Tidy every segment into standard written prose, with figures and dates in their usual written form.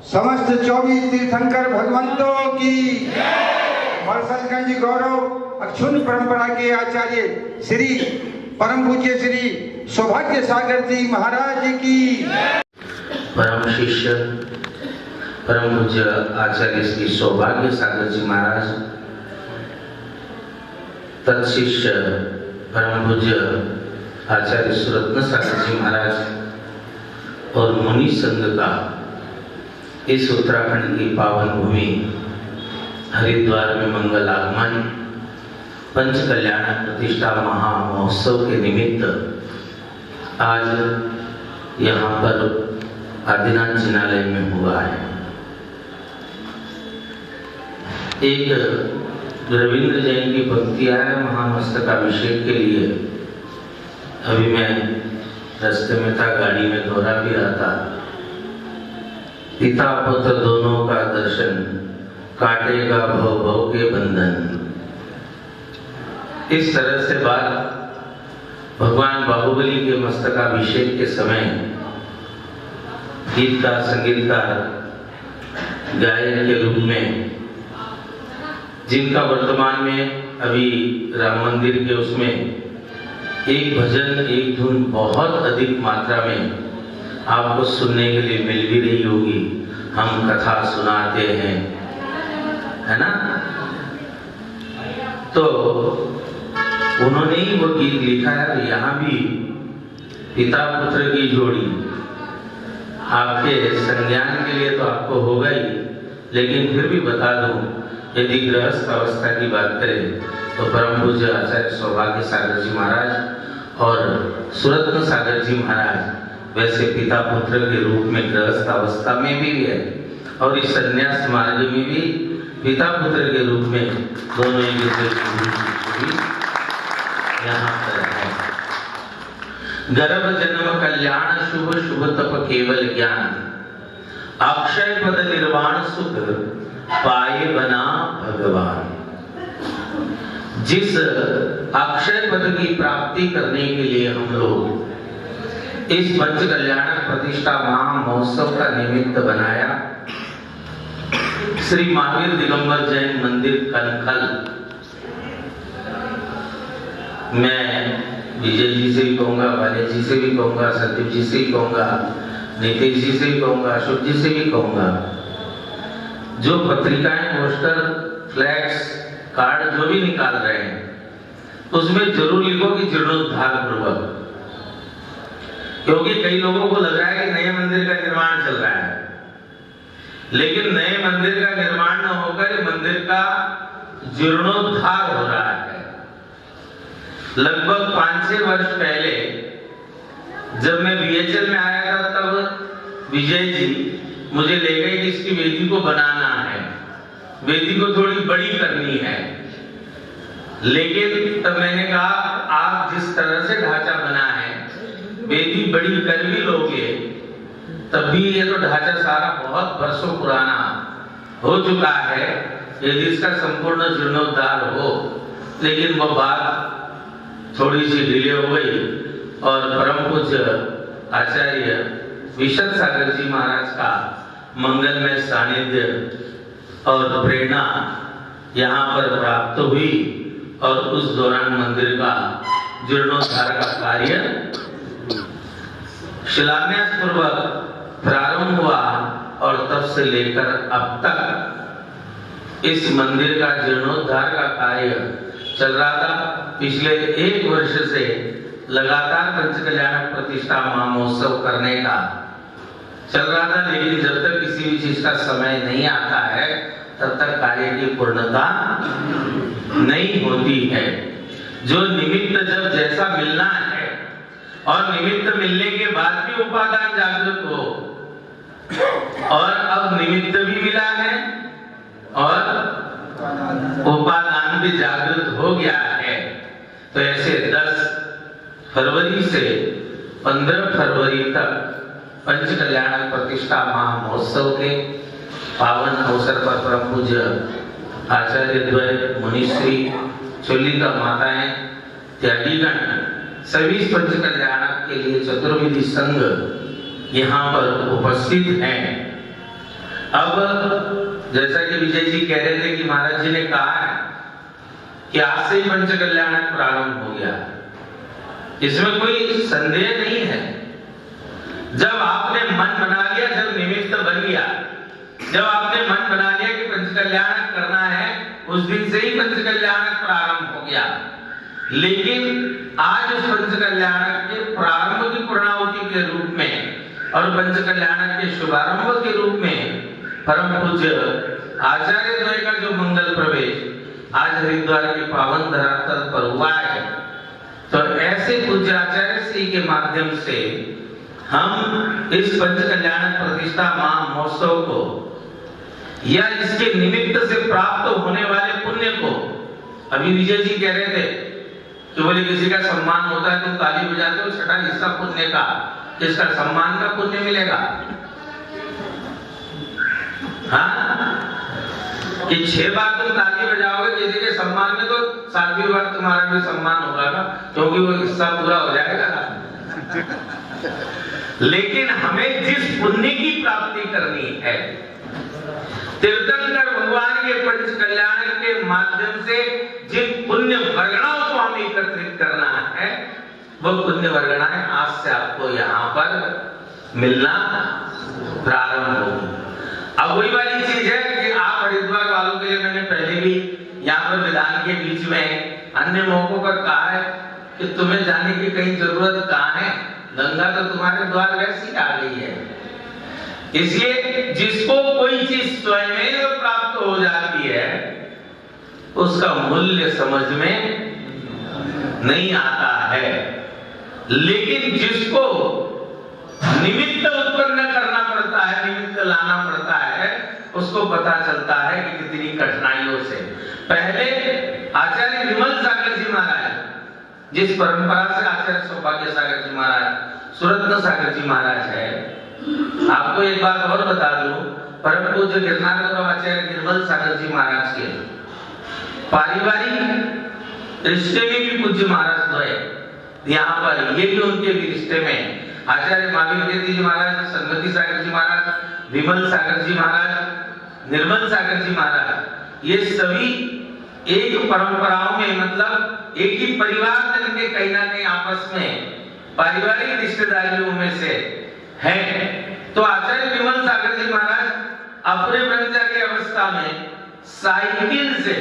समस्त 24 तीर्थंकर भगवंतों की मरसलगंज गौरव अक्षुण्ण परंपरा के आचार्य श्री परम पूज्य श्री सौभाग्य सागर जी महाराज की परम शिष्य परम पूज्य आचार्य श्री सौभाग्य सागर जी महाराज, तत्शिष्य परम पूज्य आचार्य सुरत्न सागर जी महाराज और मुनि संघ का इस उत्तराखंड की पावन भूमि हरिद्वार में मंगल आगमन पंच कल्याण प्रतिष्ठा महा महोत्सव के निमित्त आज यहाँ पर आदिनाथ जिनालय में हुआ है। एक रविंद्र जैन की पंक्तियां है महामस्तकाभिषेक के लिए। अभी मैं रास्ते में था, गाड़ी में दोहरा भी रहा था। पिता पुत्र दोनों का दर्शन काटेगा भव भव के बंधन। इस तरह से बात भगवान बाहुबली के मस्तकाभिषेक के समय गीतकार संगीतकार गायक के रूप में, जिनका वर्तमान में अभी राम मंदिर के उसमें एक भजन एक धुन बहुत अधिक मात्रा में आपको सुनने के लिए मिल भी रही होगी। हम कथा सुनाते हैं, है ना? तो उन्होंने ही वो गीत लिखा है। यहाँ भी पिता पुत्र की जोड़ी आपके संज्ञान के लिए तो आपको होगा ही, लेकिन फिर भी बता दूं, यदि गृहस्थ अवस्था की बात करें तो परम पूज्य आचार्य सौभाग्य सागर जी महाराज और सुरत्न सागर जी महाराज वैसे पिता पुत्र के रूप में गृहस्थ अवस्था में भी है और इस संन्यास मार्ग में भी पिता पुत्र के रूप में दोनों एक दूसरे की यहाँ पर है। गर्भ जन्म कल्याण शुभ शुभ तप केवल ज्ञान अक्षय पद निर्वाण सुख पाए बना भगवान। जिस अक्षय पद की प्राप्ति करने के लिए हम लोग इस पंच कल्याण प्रतिष्ठा महा महोत्सव का निमित्त बनाया, श्री महावीर दिगंबर जैन मंदिर कनखल। मैं विजय जी से भी कहूंगा, वाले जी से भी कहूंगा, संदीप जी से भी कहूंगा, नीतीश जी से भी कहूंगा, अशोक जी से भी कहूंगा, जो पत्रिकाएं पोस्टर फ्लैक्स कार्ड जो भी निकाल रहे हैं उसमें जरूर लिखो कि जीर्णोद्धार पूर्वक, क्योंकि कई लोगों को लग रहा है कि नए मंदिर का निर्माण चल रहा है, लेकिन नए मंदिर का निर्माण न होकर मंदिर का जीर्णोद्धार हो रहा है। लगभग 5-6 वर्ष पहले जब मैं बीएचएल में आया था तब विजय जी मुझे ले गए कि इसकी वेदी को बनाना है, वेदी को थोड़ी बड़ी करनी है। लेकिन तब मैंने कहा आप जिस तरह से ढांचा बना है वेदी बड़ी कर भी लोगे तब भी ये तो ढांचा सारा बहुत वर्षों पुराना हो चुका है। यदि इसका संपूर्ण जीर्णोद्धार हो, लेकिन वह बात थोड़ी सी डिले हो गई और परम पूज्य आचार्य विशद सागर जी महाराज का मंगलमय सानिध्य और प्रेरणा यहाँ पर प्राप्त हुई और उस दौरान मंदिर का जीर्णोद्धार का कार्य शिलान्यास पूर्वक प्रारंभ हुआ और तब से लेकर अब तक इस मंदिर का जीर्णोद्धार का कार्य चल रहा था। पिछले 1 वर्ष से लगातार पंचकल्याणक प्रतिष्ठा महामहोत्सव करने का चल रहा था, लेकिन जब तक किसी भी चीज का समय नहीं आता है तब तक कार्य की पूर्णता नहीं होती है। जो निमित्त जब जैसा मिलना है और निमित्त मिलने के बाद भी उपादान जागृत हो, और अब निमित्त भी मिला है और उपादान भी जागृत हो गया है, तो ऐसे 10 फरवरी से 15 फरवरी तक पंचकल्याणक प्रतिष्ठा महामहोत्सव के पावन अवसर पर परम पूज्य आचार्य द्वय मुनिश्री चोलिका माताएं त्यागीगण सभी पंचकल्याणक के लिए चतुर्विधि संघ यहाँ पर उपस्थित हैं। अब जैसा कि विजय जी कह रहे थे कि महाराज जी ने कहा है कि आज से ही पंचकल्याणक प्रारंभ हो गया, इसमें कोई संदेह नहीं है। जब आपने मन बना लिया, जब निमित्त बन गया, जब आपने मन बना लिया कि पंचकल्याणक करना है, उस दिन से ही पंचकल्याणक प्रारंभ हो गया। लेकिन आज उस पंचकल्याणक के प्रारंभ की पूर्णाहुति के रूप में और पंचकल्याणक के शुभारंभ के रूप में परम पूज्य आचार्य द्वय का जो मंगल प्रवेश आज हरिद्वार के पावन धरातल पर हुआ है, तो ऐसे पूज्य आचार्य श्री के माध्यम से हम इस पंचकल्याणक प्रतिष्ठा महामहोत्सव को या इसके निमित्त से प्राप्त होने वाले पुण्य को, अभी विजय जी कह रहे थे कि बोले किसी का सम्मान होता है तो ताली बजाते हो, छठा हिस्सा पुण्य का, इसका सम्मान का पुण्य मिलेगा। हाँ, कि 6 बार तुम ताली बजाओगे किसी के सम्मान में, तो 7वीं बार तुम्हारा भी सम्मान होगा, क्योंकि वो हिस्सा पूरा हो जाएगा। लेकिन हमें जिस पुण्य की प्राप्ति करनी है, तीर्थंकर भगवान के पंचकल्याण के माध्यम से जिन पुण्य वर्गणाओं को हमें एकत्रित करना है, वह पुण्य वर्गणाएं आज से आपको यहाँ पर मिलना प्रारंभ होगी। अब वही वाली चीज है कि आप हरिद्वार वालों के लिए मैंने पहले भी यहाँ पर विधान के बीच में अन्य मौकों पर कहा है कि तुम्हें जाने की कहीं जरूरत कहाँ है, गंगा तो तुम्हारे द्वार वैसी आ गई है। इसलिए जिसको कोई चीज स्वयं प्राप्त हो जाती है उसका मूल्य समझ में नहीं आता है, लेकिन जिसको निमित्त उत्पन्न करना पड़ता है, निमित्त लाना पड़ता है, उसको पता चलता है कि कितनी कठिनाइयों से। पहले आचार्य विमल सागर जी महाराज, जिस परंपरा से आचार्य सौभाग्य सागर जी महाराज, सुरत्न सागर जी महाराज है, आपको एक बात और बता दूं, परम पूज्य गिरनार आचार्य निर्मल सागर जी महाराज के पारिवारिक रिश्ते में भी पूज्य महाराज द्वय यहाँ पर, ये भी उनके भी रिश्ते में आचार्य महावीर कीर्ति जी महाराज, संगति सागर जी महाराज, विमल सागर जी महाराज, निर्मल सागर जी महाराज, ये सभी एक परंपराओं में, मतलब एक ही परिवार जन के कहीं ना कहीं आपस में पारिवारिक रिश्तेदारियों में से है। तो आचार्य विमल सागर जी महाराज अपने ब्रह्मचारी अवस्था में साइकिल से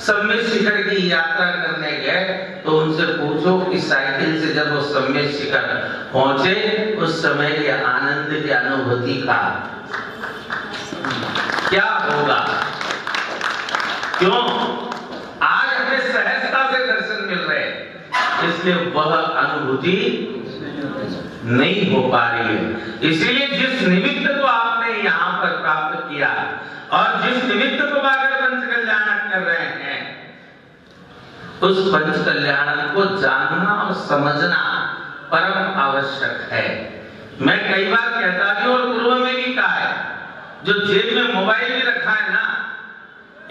सम्मेद शिखर की यात्रा करने गए, तो उनसे पूछो कि साइकिल से जब वो सम्मेद शिखर पहुंचे, उस समय के आनंद की अनुभूति का क्या होगा। क्यों? आज हमें सहजता से दर्शन मिल रहे हैं, इसलिए वह अनुभूति नहीं हो पा रही है। इसीलिए जिस निमित्त को आपने यहाँ पर प्राप्त किया और जिस निमित्त को आकर पंचकल्याणक कर रहे हैं, उस पंचकल्याणक को जानना और समझना परम आवश्यक है। मैं कई बार कहता भी और पूर्व में भी कहा है, जो जेब में मोबाइल भी रखा है ना,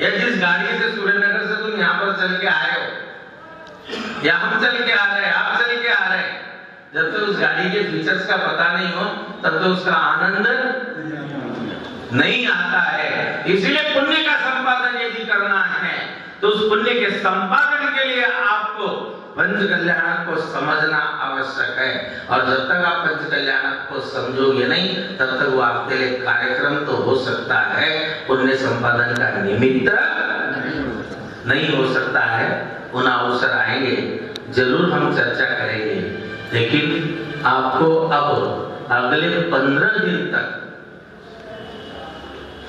या जिस गाड़ी से सुरेंद्रनगर से तुम यहाँ पर चल के आए हो, या हम चल के आ रहे हैं, आप चल के आ रहे हैं, जब तक उस गाड़ी के फीचर्स का पता नहीं हो तब तक उसका आनंद नहीं आता है। इसलिए पुण्य का संपादन यदि करना है तो उस पुण्य के संपादन के लिए आपको पंच कल्याणक को समझना आवश्यक है। और जब तक आप पंच कल्याणक को समझोगे नहीं तब तक वो आपके लिए कार्यक्रम तो हो सकता है, पुण्य संपादन का निमित्त नहीं हो सकता है। उन अवसर आएंगे, जरूर हम चर्चा करेंगे, लेकिन आपको अब अगले 15 दिन तक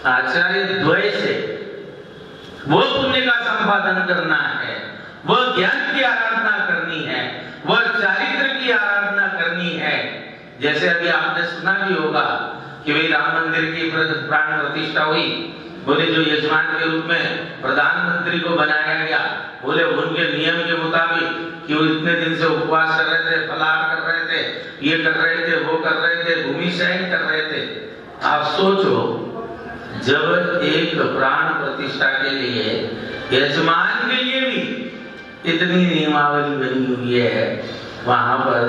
आचार्य द्वय से वो पुण्य का संपादन करना है, वह ज्ञान की आराधना करनी है, वह चारित्र की आराधना करनी है। जैसे अभी आपने सुना भी होगा कि भाई राम मंदिर की प्राण प्रतिष्ठा हुई, बोले जो यजमान के रूप में प्रधानमंत्री को बनाया गया, बोले उनके नियम के मुताबिक कि वो इतने दिन से उपवास कर रहे थे, फलाहार कर रहे थे, ये कर रहे थे, वो कर रहे थे, भूमि शयन कर रहे थे। आप सोचो, जब एक प्राण प्रतिष्ठा के लिए यजमान के लिए भी इतनी नियमावली बनी हुई है वहां पर,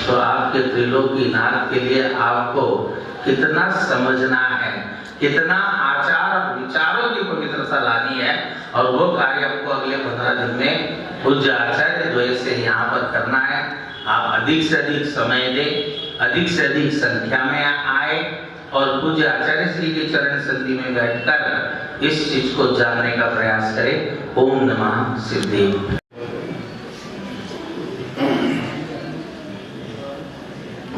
तो आपके त्रिलोकीनाथ के लिए आपको कितना समझना है, कितना आचार और विचारों की पवित्रता लानी है। और वो कार्य आपको अगले 15 दिन में पूज्य आचार्य द्वय से यहाँ पर करना है। आप अधिक से अधिक समय दें, अधिक से अधिक संख्या में आए और पूज्य आचार्य श्री के चरण संधि में बैठकर इस चीज को जानने का प्रयास करें। ओम नमः सिद्धि।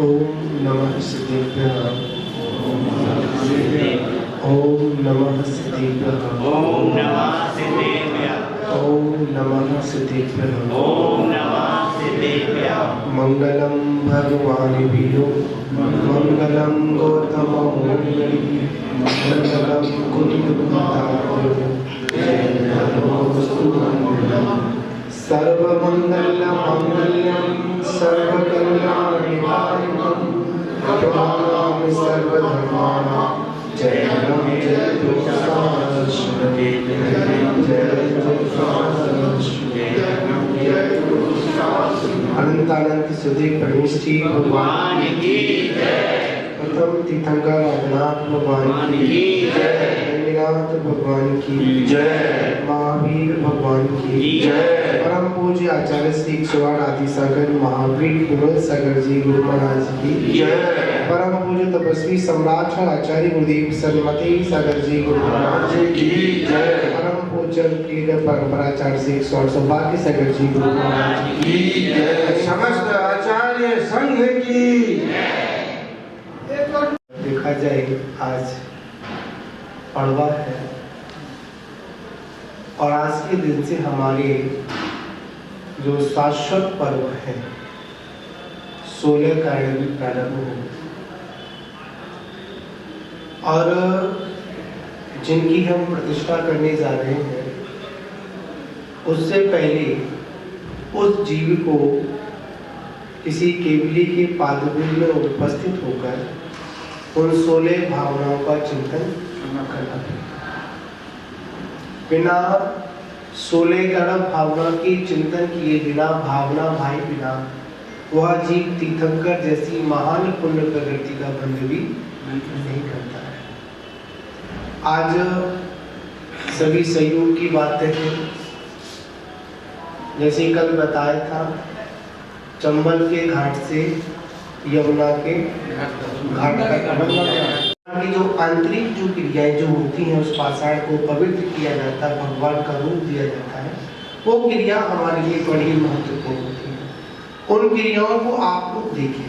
ओम नमः सिद्धेभ्यः। ओम नमः सिद्धेभ्यः। ओम नमः सिद्धेभ्यः। ओम नमः सिद्धेभ्यः। ओम नमः सिद्धेभ्यः। मंगलम भगवान विष्णु मंगलम गौतम मंगलम कुंदकुमार सर्वमंगल मंगलम सर्वकल्याणकारिणम भगवान सर्वधर्माणां जयं जयतु सरस्वती जयं जयतु सरस्वती अनंत अनंत सुधि परमेश जी भगवान की जय। प्रथम तीर्थंकर रघुनाथ भगवान की जय। रंगनाथ भगवान की जय। महावीर भगवान की जय। परम पूज्य आचार्य श्री 108 आदि सागर महावीर विमल सागर जी गुरु महाराज की जय। परम पूज्य तपस्वी सम्राट आचार्य गुरुदेव सन्मति सागर जी गुरु महाराज की जय। परम पूज्य परंपराचार्य श्री 108 सौभाग्य सागर जी गुरु महाराज की जय। समस्त आचार्य संघ की देखा जाए आज पड़वा है और आज के दिन से हमारे जो शाश्वत पर्व है 16 कार्य भी प्रारंभ हो और जिनकी हम प्रतिष्ठा करने जा रहे हैं उससे पहले उस जीव को किसी केवली के पादुका में उपस्थित होकर उन 16 भावनाओं का चिंतन करना बिना 16 गण भावना की चिंतन किए बिना भावना भाई बिना वह जीव तीर्थंकर जैसी महान पुण्य प्रवृत्ति का बंध भी नहीं करता है। आज सभी सहयोग की बातें हैं, जैसे कल बताया था चंबल के घाट से यमुना के घाट तक की जो आंतरिक जो क्रियाएं जो होती हैं उस पाषाण को पवित्र किया जाता है, भगवान का रूप दिया जाता है, वो क्रिया हमारे लिए बड़ी महत्वपूर्ण होती है। उन क्रियाओं को आप लोग देखिए।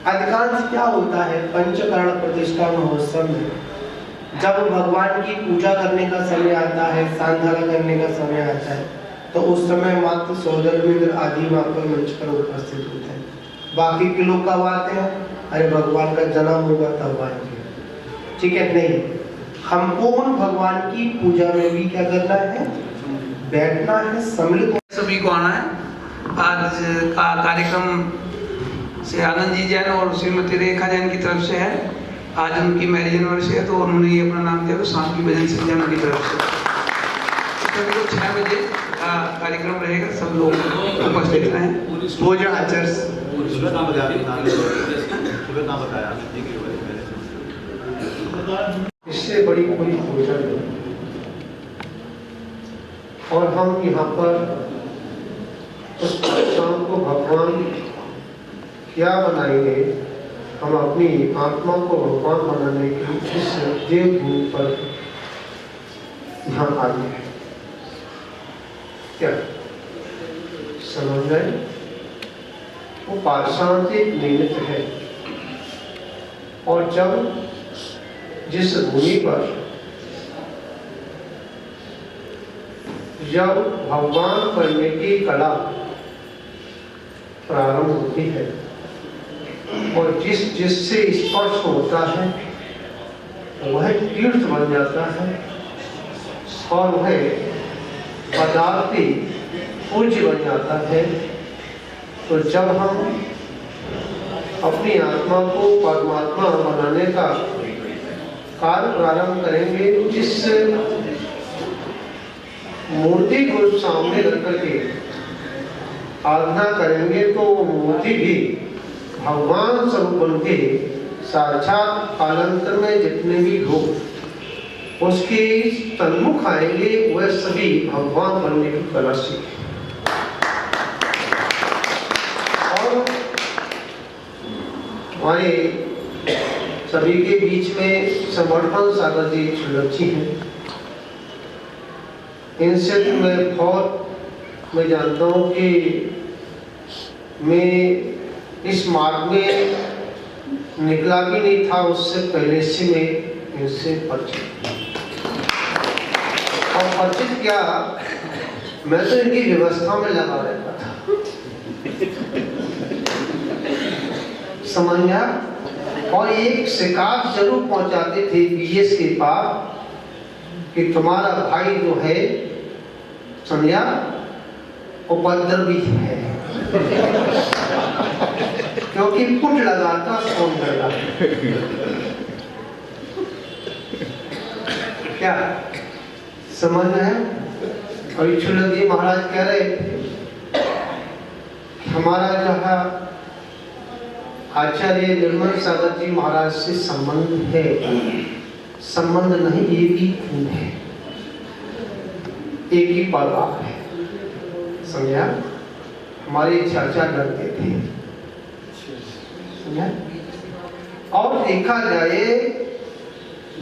अधिकांश क्या होता है पंचकर्ण प्रतिष्ठा महोत्सव में जब भगवान की पूजा करने का समय आता है, सांध्यारा करने का समय आता है, तो उस समय मात्र सौदर मित्र आदि वहां पर मंच पर उपस्थित होते हैं। बाकी के लोग कब आते हैं? अरे भगवान का जन्म होगा तब आएंगे, ठीक है? नहीं, हमको उन भगवान की पूजा में भी क्या करना है? बैठना है, सम्मिलित। सभी को आना है। आज का कार्यक्रम श्री आनंद जी जैन और श्रीमती रेखा जैन की तरफ से है। आज उनकी मैरिज एनिवर्सरी है तो उन्होंने ये अपना नाम दिया, तो शाम की भजन संध्या उनकी तरफ से। सभी को 6 बजे कार्यक्रम रहेगा, सब लोग उपस्थित रहें। भोजन आचार्य सुबह कहाँ बताया इससे बड़ी कोई पूजा नहीं। और हम यहाँ पर उस शाम को भगवान क्या बनाएंगे, हम अपनी आत्मा को भगवान बनाने की इस देवभूमि पर यहाँ आए हैं। क्या समझ गए? वो पाषाणिक निमित्त है। और जब जिस भूमि पर जब भगवान बनने की कला प्रारंभ होती है और जिससे स्पर्श होता है वह तीर्थ बन जाता है और वह पदार्थी पूज्य बन जाता है। तो जब हम अपनी आत्मा को परमात्मा बनाने का कार्य प्रारंभ करेंगे, जिस मूर्ति को सामने रख करके आराधना करेंगे, तो मूर्ति भी भगवान स्वरूप बन के साक्षात कालांतर में जितने भी लोग उसके सन्मुख आएंगे वह सभी भगवान बनने की कला सीखे। और हमारे सभी के बीच में समर्पण सागर जी सुलक्षी हैं। इनसे मैं जानता हूँ कि मैं इस मार्ग में निकला भी नहीं था, उससे पहले से मैं इनसे परिचित और परिचित क्या, मैं तो इनकी व्यवस्था में लगा रहता था। समझा? और एक शिकायत जरूर पहुंचाते थे बीएस के पास कि तुम्हारा भाई जो है समझा उपद्रवी है, क्योंकि पुट लगाता फोन करता। क्या समझ में है? और चुल्ला जी महाराज कह रहे हमारा जो है आचार्य निर्मल सागर जी महाराज से संबंध है। संबंध नहीं, एक ही खून है, एक ही परिवार है। समझा? हमारे चाचा डरते थे। समझा? और देखा जाए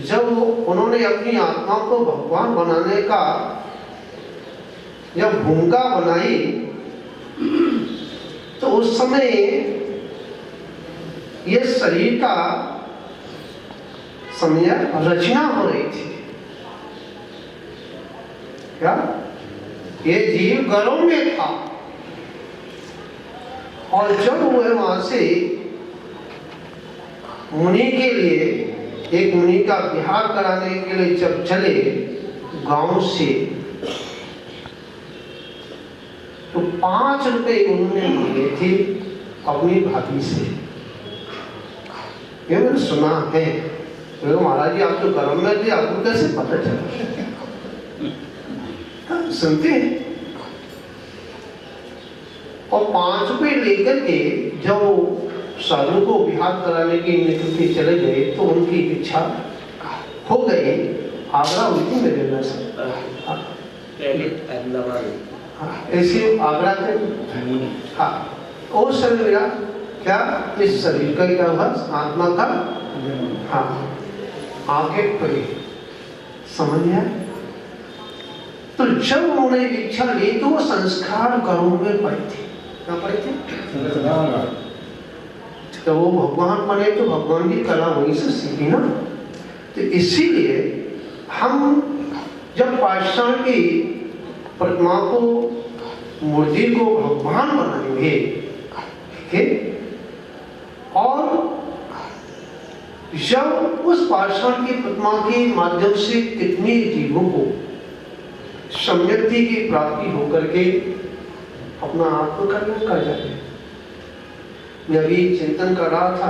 जब उन्होंने अपनी आत्मा को भगवान बनाने का जब भूमिका बनाई, तो उस समय ये शरीर का समझा रचना हो रही थी। क्या ये जीव गर्भ में था और जब वह वहां से मुनि के लिए एक मुनि का विहार कराने के लिए जब चले गांव से, तो 5 रुपए उन्होंने मांगे थे अपनी भाभी से। ये मैंने सुना है। तो महाराज जी आप तो गर्भ में थे, आपको कैसे पता चला? सुनते हैं। और 5 रुपए लेकर के जब साधु को विहार कराने की निकलते चले गए, तो उनकी इच्छा हो गई। आगरा हुई थी मेरे नजर से। ऐसे आगरा के हाँ, और शरीर मेरा क्या इस शरीर का क्या हुआ, आत्मा का हाँ आगे पड़ी। समझ में? तो जब उन्होंने इच्छा ली तो वो संस्कार कर्मों में पड़े थे। क्या पड़े थे? तो वो भगवान बने तो भगवान की कला वहीं से सीखी ना। तो इसीलिए हम जब पाषाण की प्रतिमा को, मूर्ति को भगवान बनाएंगे, ठीक है, और जब उस पाषाण की प्रतिमा के माध्यम से कितने जीवों को सम्यक्ति की प्राप्ति होकर के अपना आत्मकर्म कर जाए। मैं अभी चिंतन कर रहा था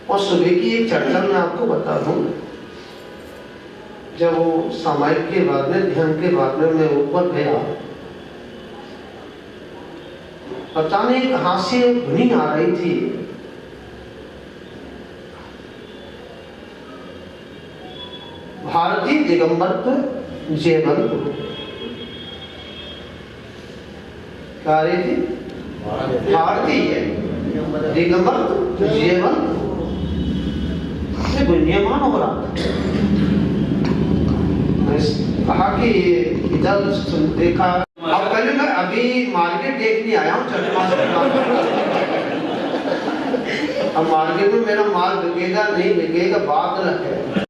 और सुबह की एक चर्चा मैं आपको बता दूं। जब वो सामायिक के बाद में, ध्यान के बाद में मैं ऊपर गया, पता नहीं कहां से ध्वनि आ रही थी, भारतीय दिगंबरत्व जयवंत। क्या रही थी? भारतीय दिगंबरत्व जयवंत से गुंजयमान हो रहा था। मैं कहा कि इधर देखा, अब पहले मैं अभी मार्केट देखने आया हूँ चंद्रमा से। अब मार्केट में मेरा माल बिकेगा नहीं बिकेगा बात है।